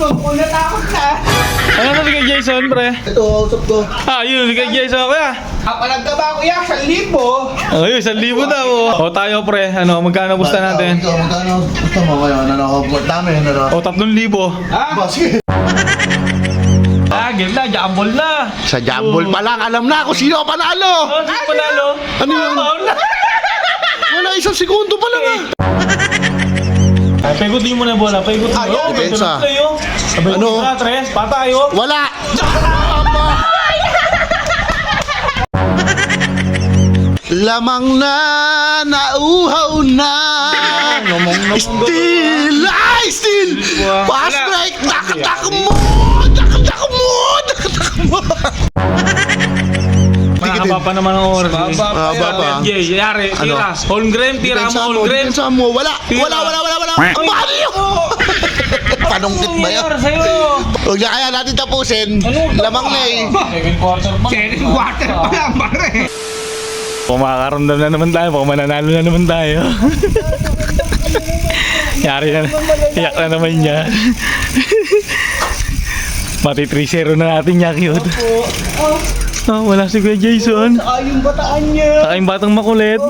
kasama mo, natakot ka. Ano na si kay Jason, pre? Ito, usap ko. Yun si kay Jason, kuya. Kapalag ka ba, kuya? 1,000. Yun, 1,000 daw. Tayo, pre. Magkano gusto natin? Magkano gusto mo ngayon? Dami, 3,000. Ha? Ba, sige. Game na, jumble na. Sa jumble pa lang, alam na kung sino panalo. Sino panalo? Ano yun? Wala, 1 segundo pa lang Paigutin mo na yung bola, paigutin mo. Ayaw, depensa. Ano? Tres, patayo. Wala. Lamang na, nauhaw na. Still, fast break, tak mo. Mahaba pa naman ang oras. Mahaba pa. Yari, tira. Holmgren, tira mo, Holmgren. Depensa mo, wala. Ang mahal yun. Panungkit ba yun? Huwag na kaya natin tapusin. Lamang na eh. Second quarter pa. Second quarter pa lang, pare. Makaramdam na naman tayo, mananalo na naman tayo. Yari na, iyak na naman niya. Mati 3-0 na natin niya, cute. Wala si Kuya Jason. Saka yung bataan niya. Saka yung batang makulit.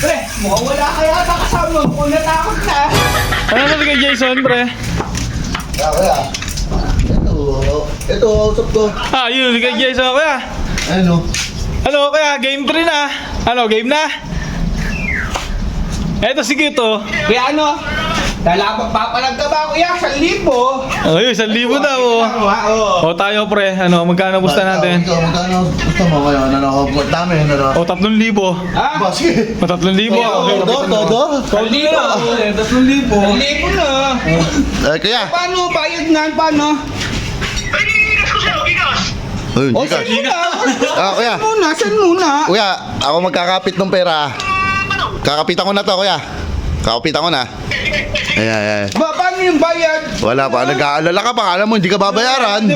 Pre, mukhang wala kaya kasama mo, natakot ka. Ano na si Kuya Jason, pre? Kaya, ito, usap ko. Yun si Kuya Jason, kuya. Ano, kaya game 3 na. Game na? Eto si Kito. Kuya ano? Papalag ka ba, kuya? 1,000. Yun, 1,000 daw. Tayo, pre. Magkano gusto natin? Magkano gusto mo ngayon? Dami, 3,000. Ha? Ba, sige. 3,000. Todo. 3,000 na. Kaya. Paano? Bayad na? Paano? Ayun, Saan muna? kuya. Saan muna? Kuya, ako magkakapit ng pera. Kakapitan ko na to, kuya. Kakapitan ko na. Ayan. Paano yung bayad? Wala pa, nag-aalala ka pa. Alam mo, hindi ka babayaran. Hindi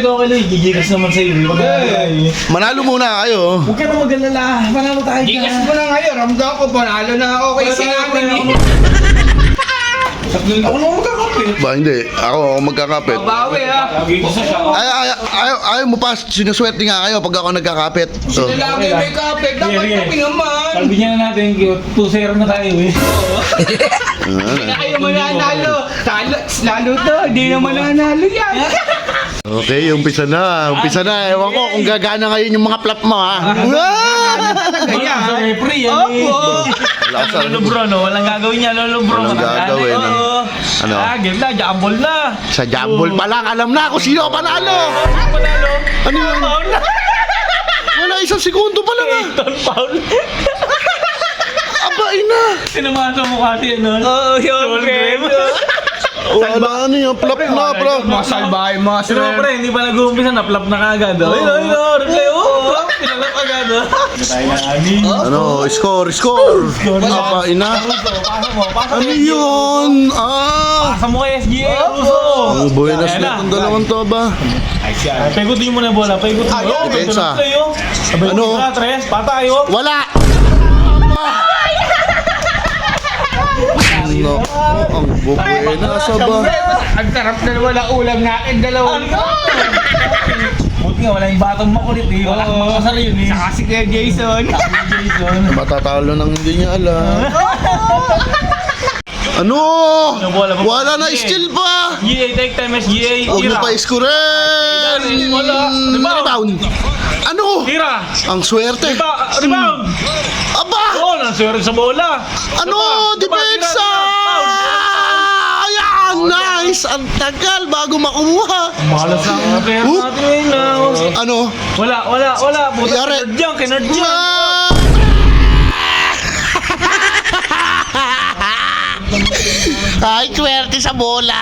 ko okay lang. Gigigas naman sa iyo. Manalo muna kayo. Huwag ka na mag-alala. Panalo tayo dyan. Gigas mo na ngayon. Ramdam ko, panalo na ako kay sinabi ni. Ako naman magkakapit. Ba, hindi. Ako magkakapit. Babawi ha. Ayaw mo pa, sinuswerte nga kayo pag ako nagkakapit. So, Sila lagi may kapit. Dapat kapi naman. Sabihin na natin, 2-0 na tayo eh. Hindi na kayo mananalo. Lalo to, hindi naman nanalo yan. okay, umpisa na. Ewan ko kung gagana ngayon yung mga flap mo, ha? Ganyan. Sa referee, yan eh. Lolo bro, no? Walang gagawin niya, Lolo bro. Walang gagawin, ano? Game na, jumble na. Sa jumble pa lang, alam na kung sino panalo. Panalo. Ano yun? Wala, 1 segundo pa lang, ha? Ton Paul. Aba, ina. Sinamasa mo kasi, ano? Yun, Graham. Wala, ano yung flap na, bro. Masalbahay, mga sir. Pero pre, hindi pa nag-uumpisa, na-flop na kagad. Ayun, reply, pinalap agad. Tayo na amin. Ano, score. Aba, ina. Pasa Ano yun? mo kay SGA, Russo. Ang buenas na itong dalawang to, ba? Paigutin mo na yung bola, paigutin mo. Depensa. Ano? Tres, patayo. Wala! Ano? Ang bubuenas, ba? Ang sarap na wala ulam natin, dalawa. Buti nga, wala yung batang makulit eh. Wala kang makasar yun eh. Saka si Kuya Jason. Matatalo nang hindi niya alam. Ano? Wala na steal pa! SGA, take time SGA. Huwag mo pa iskuren! Wala. Rebound! Ano? Tira. Ang swerte! Rebound. Aba! Oo, nansyari sa bola. Ano? Depensa! Ayan! Nice! Ang tagal bago makuha! Malas ang player natin ngayon. Ano? Wala. Buta Yari. kinard dyan. Kahit swerte sa bola,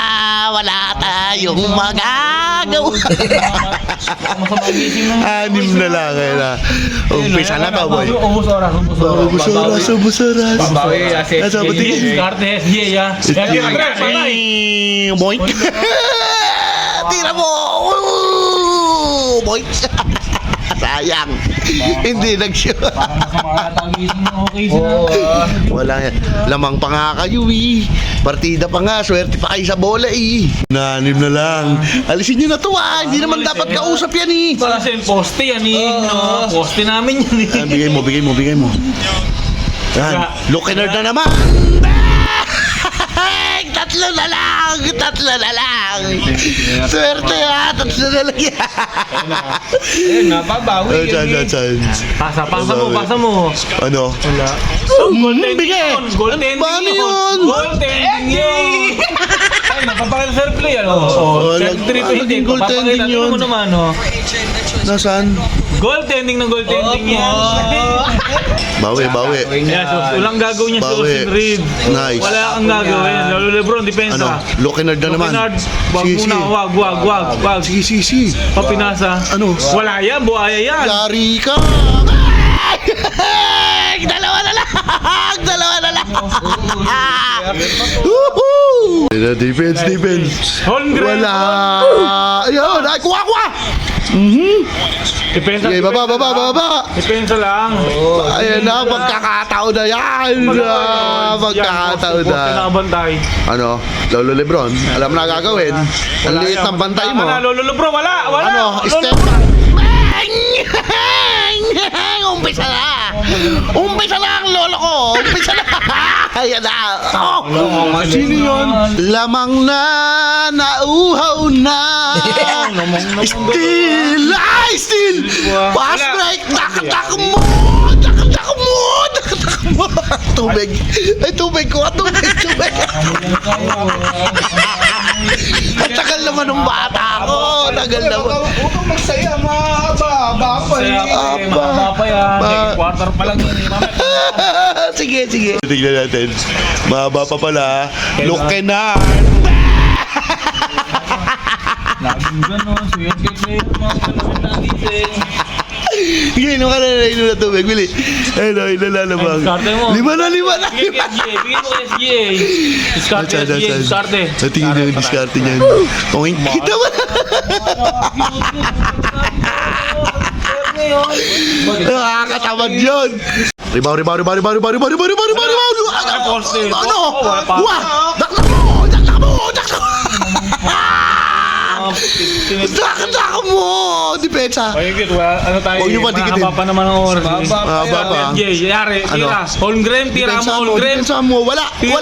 wala tayong magagawa. Anim na lang na. Umpisa na to, boy. Ubus oras. Ubus oras. Babawi kasi. Asa ba tingin? Karte SGA ya. Boy. Tira mo. Boy. Sayang. Hindi nag-shoot. Parang masama yata ang gising mo. Okay sila. Wala yan. Lamang pa nga kayo eh. Partida pa nga. Swerte pa kayo sa bola eh. Nanim na lang. Alisin nyo na to ah. Hindi naman dapat kausap yan eh. Kasi yung poste yan eh. No? Poste namin yan eh. Ah, bigay mo. Yan. Lookinerd na naman. Tatlo na lang. Swerte ha. Tatlo na lang yan. Ayun, nababawi. Saan? Pasa mo. Ano? Wala. Bigay. Goal tending Paano yun. yun? Goal tending yun. Ay, napapakita sa replay ano? Check 3 to hindi. Goal tending Papakita. yun. Tignan mo naman, oh. Nasaan? Goal tending ng goal tending yan. Bawi. Yeah, so walang gagawin niya si Bawi. Austin Reed. Nice. Wala kang gagawin. Lalo Lebron, Ano? depensa. Lookinerd na naman. Leonard, wag muna, wag. Sige. Papinasa. Ano? Wala yan, buhaya yan. Yari ka! Dalawa na lang! Woohoo! Defense. Holmgren. Wala! Ayun! Ay, kuha! Depensa. Okay, baba! Depensa lang. Ayan na, magkakataon na yan! Magkakataon na. Poste nakabantay. Ano? Lolo Lebron, alam na gagawin. Ang liit ng bantay mo. Lolo Lebron, wala. Ano? Step back. Umpisa na ang lolo ko. Ayan na. Sino yun? Lamang na, nauhaw na. Still. Pass break. Dakadak mo. Tubig. Ay, tubig ko. Tubig. Ang tagal naman ng bata ko. Tagal naman. Huwag kang magsaya, mahaba pa eh. Mahaba pa yan. Quarter pa lang yun. Sige. Tignan natin. Mahaba pa pala. Lookinerd. Laging gano'n. Suyat kay mga kalamin natin. Inom ka na tubig. Bili. Ayun, nalalabang. Diskarte mo. Lima na. Bigyan mo SGA. Diskarte SGA. Diskarte. Tingin na yung diskarte niyan. Pungin kita ba? Nakakatamad yun. Rebound. Ano? Wah! Dakla mo! Dakla mo! Depensa. Ano tayo? Huwag niyo pa dikitin. Mahaba pa naman ang oras. Mahaba pa. SGA. Yari. Ano? Tira. Holmgren. Tira mo Holmgren. Depensa mo. Wala. Tira.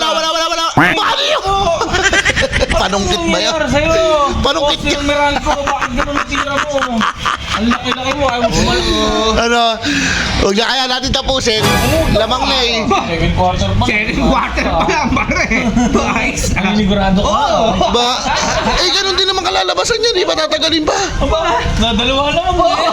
Paano yun? Panungkit ba yun? Sa'yo. Panungkit Austin Meralco. Bakit ganun ang tira mo? Ang laki-laki mo. Ayaw mo sumalako. Ano? Huwag na kaya natin tapusin. Lamang na eh. Second quarter pa. Second quarter pa lang, pare. Nice. Nanginigurado ka. Ba? Eh, ganun din naman kalalabasan yan. Di ba tatagalin pa? Aba, nadalawa lang mo eh.